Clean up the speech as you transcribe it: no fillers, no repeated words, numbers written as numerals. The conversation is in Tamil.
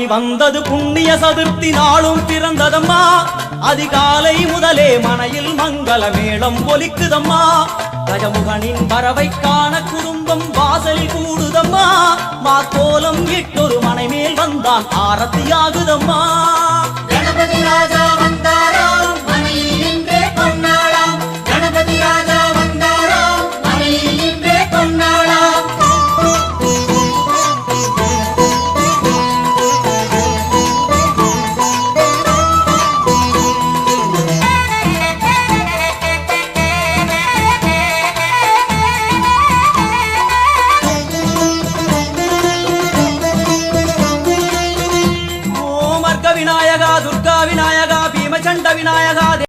பவனி வந்தது புண்ணிய சதுர்த்தி நாளும் பிறந்ததம்மா. அதிகாலை முதலே மனையில் மங்கள மேளம் ஒலிக்குதம்மா. கஜமுகனின் வரவை காண குடும்பம் வாசலில் கூடுதம்மா. மாக்கோலம் இட்டொரு மனை மேல் வந்தான் ஆரத்தியாகுதம்மா. கணபதி ராஜா வந்தாராம் மனையில் நின்றே கொண்டாடாம். கணபதி ராஜா வந்தாராம் மனையில் நின்றே கொண்டாடாம். விநாயகா துர்கா விநாயகா பீமச்சண்ட விநாயகா